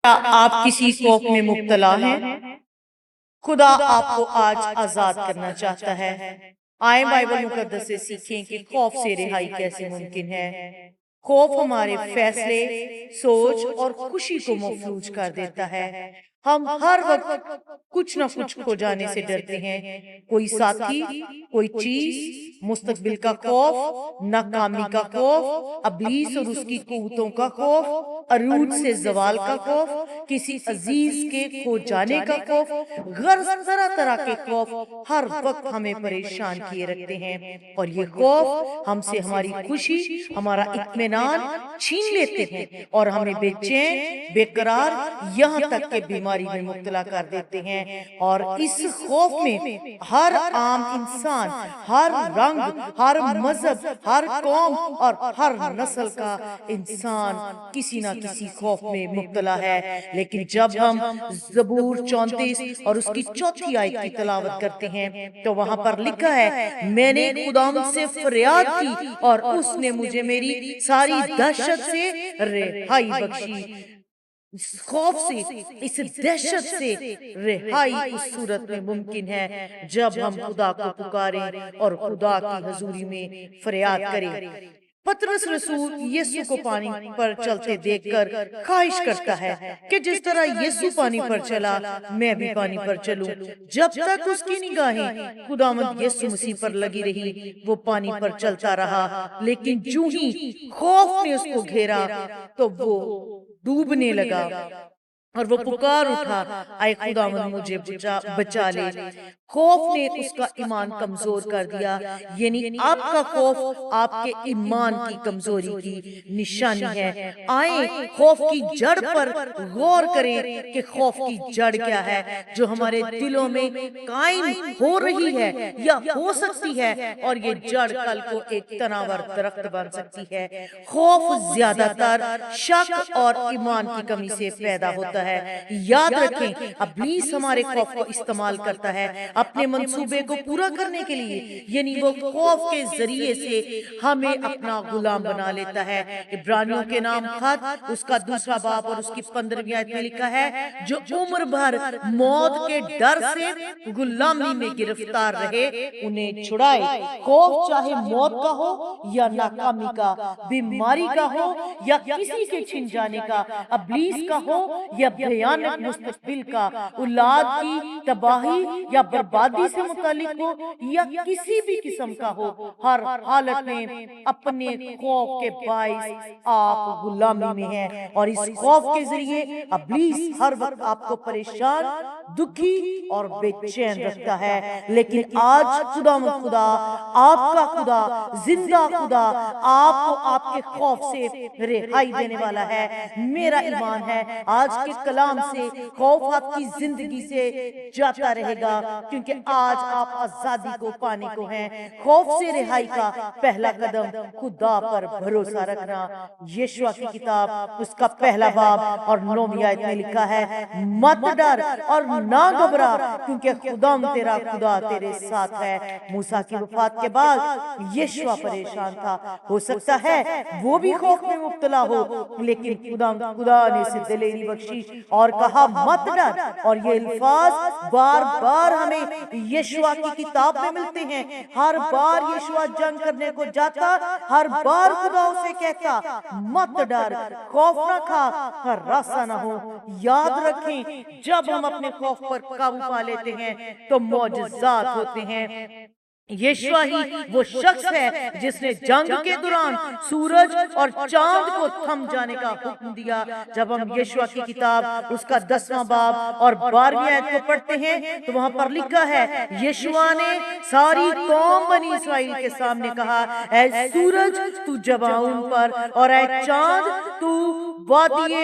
کیا آپ کسی خوف میں مبتلا ہیں؟ خدا آپ کو آج آزاد کرنا چاہتا ہے۔ آئیں بائبل مقدس سے سیکھیں کہ خوف سے رہائی کیسے ممکن ہے۔ خوف ہمارے فیصلے، سوچ اور خوشی کو مفلوج کر دیتا ہے۔ ہم ہر وقت کچھ نہ کچھ کھو جانے سے ڈرتے ہیں۔ کوئی ساتھی، کوئی چیز، مستقبل کا خوف، ناکامی کا خوف، ابلیس اور اس کی قوتوں کا خوف، عروج سے زوال کا خوف، کسی عزیز کے کھو جانے کا خوف، غرض طرح طرح کے خوف ہر وقت ہمیں پریشان کیے رکھتے ہیں، اور یہ خوف ہم سے ہماری خوشی، ہمارا اطمینان چھین لیتے ہیں اور ہمیں بے چین، بے قرار، یہاں تک کہ بیماری میں مبتلا کر دیتے ہیں۔ اور اس خوف میں ہر عام انسان، ہر رنگ، ہر مذہب، ہر قوم اور ہر نسل کا انسان کسی نہ کسی خوف میں مبتلا ہے۔ لیکن جب ہم زبور 34 اور اس کی 4 آیت کی تلاوت کرتے ہیں تو وہاں پر لکھا ہے، میں نے خداوند سے فریاد کی اور اس نے مجھے میری ساری دہشت سے رہائی بخشی۔ اس خوف سے، اس دہشت سے رہائی اس صورت میں ممکن ہے جب ہم خدا کو پکاریں اور خدا کی حضوری میں فریاد کریں۔ پطرس رسول یسوع کو پانی پر چلتے دیکھ کر خواہش کرتا ہے کہ جس طرح یسوع پانی پر چلا میں بھی پانی پر چلوں۔ جب تک اس کی نگاہیں خداوند یسوع مسیح پر لگی رہی وہ پانی پر چلتا رہا، لیکن جو ہی خوف نے اس کو گھیرا تو وہ ڈوبنے لگا اور وہ پکار اٹھا، اے خداوند مجھے بچا لے۔ خوف نے اس کا ایمان کمزور کر دیا، یعنی آپ کا خوف آپ کے ایمان کی کمزوری کی نشانی ہے۔ آئیں خوف کی جڑ پر غور کریں کہ خوف کی جڑ کیا ہے جو ہمارے دلوں میں قائم ہو رہی ہے یا ہو سکتی ہے، اور یہ جڑ کل کو ایک تناور درخت بن سکتی ہے۔ خوف زیادہ تر شک اور ایمان کی کمی سے پیدا ہوتا ہے۔ یاد رکھیں، ابلیس ہمارے خوف کو استعمال کرتا ہے اپنے منصوبے کو پورا کرنے کے لیے، یعنی وہ خوف کے ذریعے سے ہمیں اپنا غلام بنا لیتا ہے۔ عبرانیوں کے نام خط اس کا 2 باب اور اس کی 15ویں آیت میں لکھا ہے، جو عمر بھر موت کے ڈر سے غلامی میں گرفتار رہے انہیں چھڑائے۔ خوف چاہے موت کا ہو یا ناکامی کا، بیماری کا ہو یا کسی کے چھن جانے کا، ابلیس کا ہو یا بھیانک مستقبل کا، اولاد کی تباہی یا بربادی سے متعلق ہو یا کسی بھی قسم کا ہو، ہر حالت میں اپنے خوف کے باعث آپ غلامی میں ہیں، اور اس خوف کے ذریعے ابلیس ہر وقت آپ کو پریشان، دکھی اور بے چین رکھتا ہے۔ لیکن آج خدا آپ کا خدا، زندہ خدا آپ کو آپ کے خوف سے رہائی دینے والا ہے۔ میرا ایمان ہے آج کے کلام سے خوف آپ کی زندگی سے جاتا رہے گا، کیونکہ آج آپ آزادی کو پانے کو ہیں۔ خوف سے رہائی کا پہلا قدم خدا پر بھروسہ رکھنا۔ یشوع کی کتاب اس کا 1 باب اور 9ویں آیت میں لکھا ہے، مت ڈر اور نہ گھبرا، کیونکہ خدا تیرا خدا تیرے ساتھ ہے۔ موسیٰ کی وفات کے بعد یشوع پریشان تھا، ہو سکتا ہے وہ بھی خوف میں مبتلا ہو، لیکن خدا نے اسے دلیری بخشی اور کہا مت ڈر۔ اور یہ الفاظ بار بار ہمیں یشوع کی کتاب میں ملتے ہیں۔ ہر بار یشوع جنگ کرنے کو جاتا، ہر بار خدا اسے کہتا مت ڈر، خوف نہ کھا، ہراساں نہ ہو۔ یاد رکھیں، جب ہم اپنے خوف پر قابو پا لیتے ہیں تو معجزات ہوتے ہیں۔ یشوع ہی وہ شخص ہے جس نے جنگ کے دوران سورج اور چاند کو تھم جانے کا حکم دیا۔ جب ہم یشوع کی کتاب اس کا 10واں باب اور 12ویں آیت کو پڑھتے ہیں تو وہاں پر لکھا ہے، یشوع نے ساری قوم بنی اسرائیل کے سامنے کہا، اے سورج تو جباؤن پر اور اے چاند تو وادی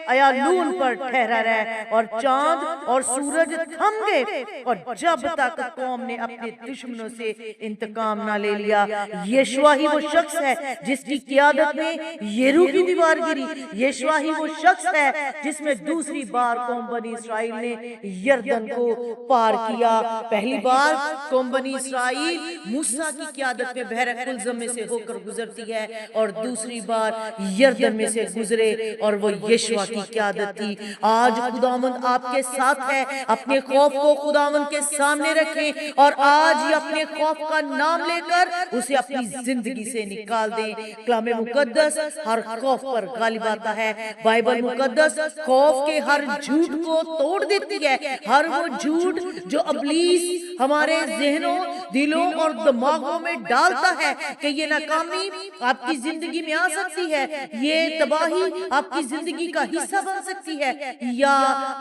ایالون پر ٹھہرا رہ۔ اور چاند اور سورج تھم گئے، اور جب تک قوم نے اپنے دشمنوں سے انتقام نہ لے لیا۔ یشوع ہی وہ شخص ہے جس کی قیادت میں یریکو کی دیوار گری۔ یشوع ہی وہ شخص ہے جس میں دوسری بار قوم بنی اسرائیل نے یردن کو پار کیا۔ پہلی بار قوم بنی اسرائیل موسیٰ کی قیادت میں بحر کلزم میں سے ہو کر گزرتی ہے، اور دوسری بار یردن میں سے گزرے اور وہ یشوع کی کی قیادت تھی۔ آج خداوند آپ کے ساتھ ہے، اپنے خوف کو خداوند کے سامنے رکھیں اور آج یہ اپنے خوف کا نام لے کر اسے اپنی زندگی سے نکال دیں۔ کلام مقدس ہر خوف پر غالب آتا ہے۔ بائبل مقدس خوف کے ہر جھوٹ کو توڑ دیتی ہے، ہر وہ جھوٹ جو ابلیس ہمارے ذہنوں، دلوں اور دماغوں میں ڈالتا ہے کہ یہ ناکامی آپ کی زندگی میں آ سکتی ہے، یہ تباہی آپ کی زندگی کا حصہ بن سکتی ہے، یا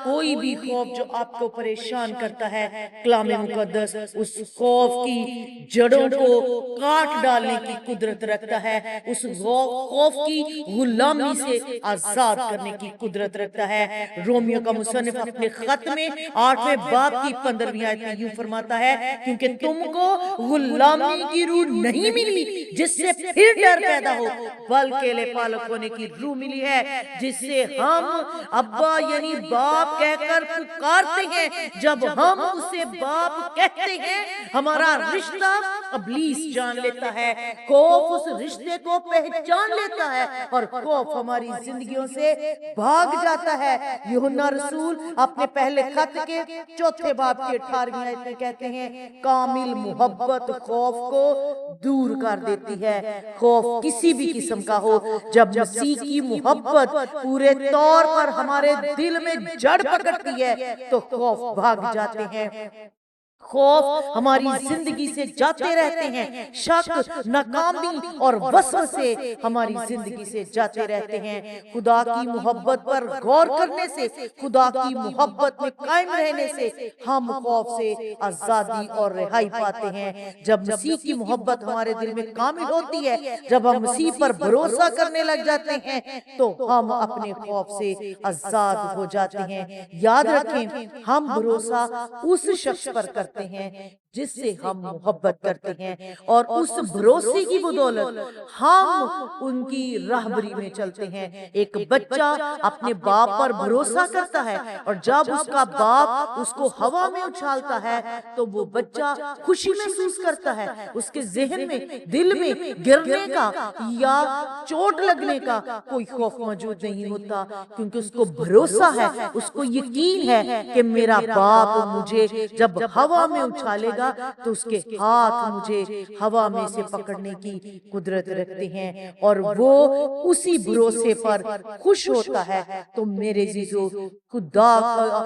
کوئی بھی خوف جو آپ کو پریشان کرتا ہے۔ کلام مقدس اس خوف کی جڑوں کو کاٹ ڈالنے کی قدرت رکھتا ہے، اس خوف کی غلامی سے آزاد کرنے کی قدرت رکھتا ہے۔ رومیو کا مصنف اپنے خط میں 8ویں باب کی 15ویں آیت میں یوں فرماتا ہے، کیونکہ تم کو غلامی کی روح نہیں ملی جس سے پھر ڈر پیدا ہو، بلکہ لے پالک ہونے کی روح ملی ہے جس سے ہم ابا یعنی باپ کہہ کر پکارتے ہیں۔ جب ہم اسے باپ کہتے ہیں ہمارا رشتہ ابلیس جان لیتا ہے، خوف اس رشتے کو پہچان لیتا ہے اور خوف ہماری زندگیوں سے بھاگ جاتا ہے۔ یوحنا رسول اپنے پہلے خط کے 4 باب کی 18ویں آیت میں کہتے ہیں، کامل محبت خوف کو دور کر دیتی ہے۔ خوف کسی بھی قسم کا ہو، جب مسیح کی محبت پورے طور پر ہمارے دل میں جڑ پکڑتی ہے تو خوف بھاگ جاتے ہیں۔ خوف ہماری زندگی سے جاتے رہتے ہیں، شک، ناکامی اور وسوسے ہماری زندگی سے جاتے رہتے ہیں۔ خدا کی محبت پر غور کرنے سے، خدا کی محبت میں قائم رہنے سے ہم خوف سے آزادی اور رہائی پاتے ہیں۔ جب مسیح کی محبت ہمارے دل میں کامل ہوتی ہے، جب ہم مسیح پر بھروسہ کرنے لگ جاتے ہیں تو ہم اپنے خوف سے آزاد ہو جاتے ہیں۔ یاد رکھیں، ہم بھروسہ اس شخص پر کرتے ہیں جس سے ہم محبت کرتے ہیں، اور اس بھروسے کی بدولت ہم ان کی راہبری میں چلتے ہیں۔ ایک بچہ اپنے باپ پر بھروسہ کرتا ہے، اور جب اس کا باپ اس کو ہوا میں اچھالتا ہے تو وہ بچہ خوشی محسوس کرتا ہے۔ اس کے ذہن میں، دل میں گرنے کا یا چوٹ لگنے کا کوئی خوف موجود نہیں ہوتا، کیونکہ اس کو بھروسہ ہے، اس کو یقین ہے کہ میرا باپ مجھے جب ہوا میں اچھالے گا تو اس کے ہاتھ مجھے ہوا میں سے پکڑنے کی قدرت رکھتے ہیں، اور وہ اسی بھروسے پر خوش ہوتا ہے۔ تو میرے عزیزو، خدا کا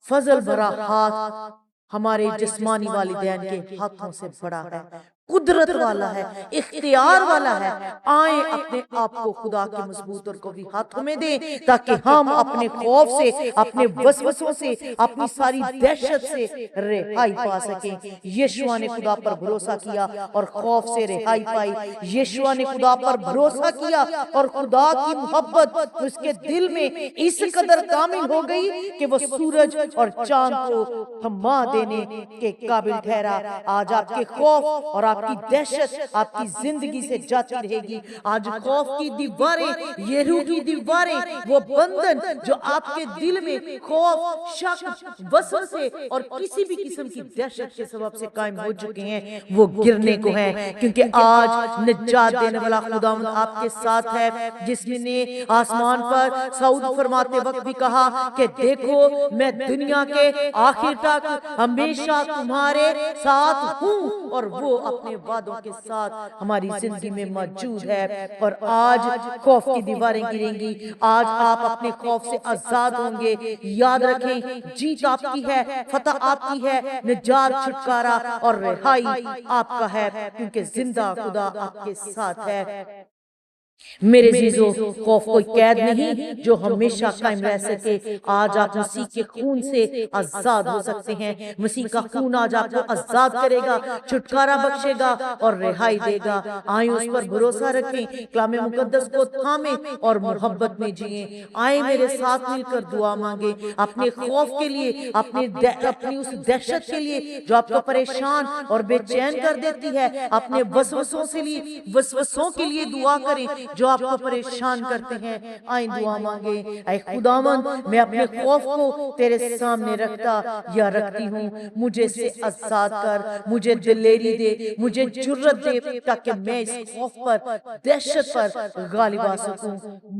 فضل بھرا ہاتھ ہمارے جسمانی والدین کے ہاتھوں سے بڑا ہے، قدرت والا ہے، اختیار والا ہے۔ آئیں اپنے آپ کو خدا کے مضبوط اور قوی ہاتھوں میں دیں تاکہ ہم اپنے خوف سے، اپنے وسوسوں سے، اپنی ساری دہشت سے رہائی پا سکیں۔ یشوع نے خدا پر بھروسہ کیا اور خوف سے رہائی پائی۔ یشوع نے خدا پر بھروسہ کیا اور خدا کی محبت اس کے دل میں اس قدر کامل ہو گئی کہ وہ سورج اور چاند کو تھما دینے کے قابل ٹھہرا۔ آج آپ کے خوف اور آپ کی دہشت آپ کی زندگی سے جاتی رہے گی۔ آج خوف کی دیواریں، یریحو کی دیواریں، وہ بندن جو آپ کے دل میں خوف، شک، وسوسے اور کسی بھی قسم کی دہشت کے سبب سے قائم ہو چکے ہیں، وہ گرنے کو ہیں، کیونکہ آج نجات دینے والا خداوند آپ کے ساتھ ہے، جس نے آسمان پر صعود فرماتے وقت بھی کہا کہ دیکھو میں دنیا کے آخر تک ہمیشہ تمہارے ساتھ ہوں، اور وہ اپنے وعدوں کے ساتھ ہماری زندگی میں موجود ہے۔ اور آج خوف کی دیواریں گریں گی، آج آپ اپنے خوف سے آزاد ہوں گے۔ یاد رکھیں، جیت آپ کی ہے، فتح آپ کی ہے، نجات، چھٹکارا اور رہائی آپ کا ہے، کیونکہ زندہ خدا آپ کے ساتھ ہے۔ میرے عزیزو، خوف کوئی قید نہیں جو ہمیشہ قائم رہ سکے۔ آج آپ مسیح کے خون سے آزاد ہو سکتے ہیں۔ مسیح کا خون آج آپ کو آزاد کرے گا، چھٹکارا بخشے گا اور رہائی دے گا۔ آئیں اس پر بھروسہ رکھیں، کلام مقدس کو تھامیں اور محبت میں جئیں۔ آئیں میرے ساتھ مل کر دعا مانگیں، اپنے خوف کے لیے، اپنی اس دہشت کے لیے جو آپ کو پریشان اور بے چین کر دیتی ہے، اپنے وسوسوں کے لیے دعا کریں جو آپ کو پریشان کرتے ہیں، آئیں دعا مانگیں۔ اے خداوند، میں اپنے خوف کو تیرے سامنے رکھتا یا رکھتی ہوں، مجھے اس سے آزاد کر، مجھے دلیری دے، مجھے جرت دے، تاکہ میں اس خوف پر، دہشت پر غالب آ سکوں۔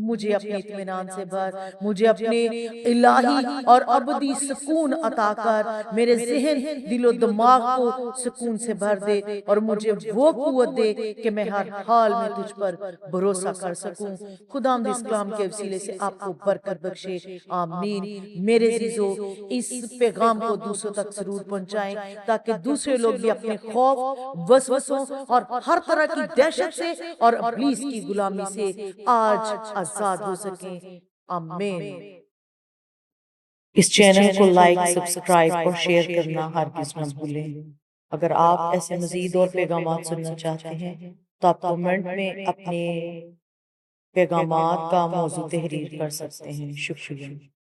مجھے اپنے اطمینان سے بھر، مجھے اپنے الہی اور ابدی سکون عطا کر، میرے ذہن، دل و دماغ کو سکون سے بھر دے، اور مجھے وہ قوت دے کہ میں ہر حال میں تجھ پر بھروسہ کر سکوں۔ خداوند اس کلام کے وسیلے سے آپ کو برکت بخشے، آمین۔ میرے عزیزو، اس پیغام کو دوسروں تک ضرور پہنچائیں، تاکہ دوسرے لوگ بھی اپنے خوف، وسوسوں اور ہر طرح کی دہشت سے اور ابلیس کی غلامی سے آج آزاد ہو سکیں، آمین۔ اس چینل کو لائک، سبسکرائب اور شیئر کرنا ہرگز نہ بھولیں۔ اگر آپ ایسے مزید اور پیغامات سننا چاہتے ہیں تو آپ کومنٹ میں اپنے پیغامات کا موضوع تحریر کر سکتے ہیں۔ شکریہ۔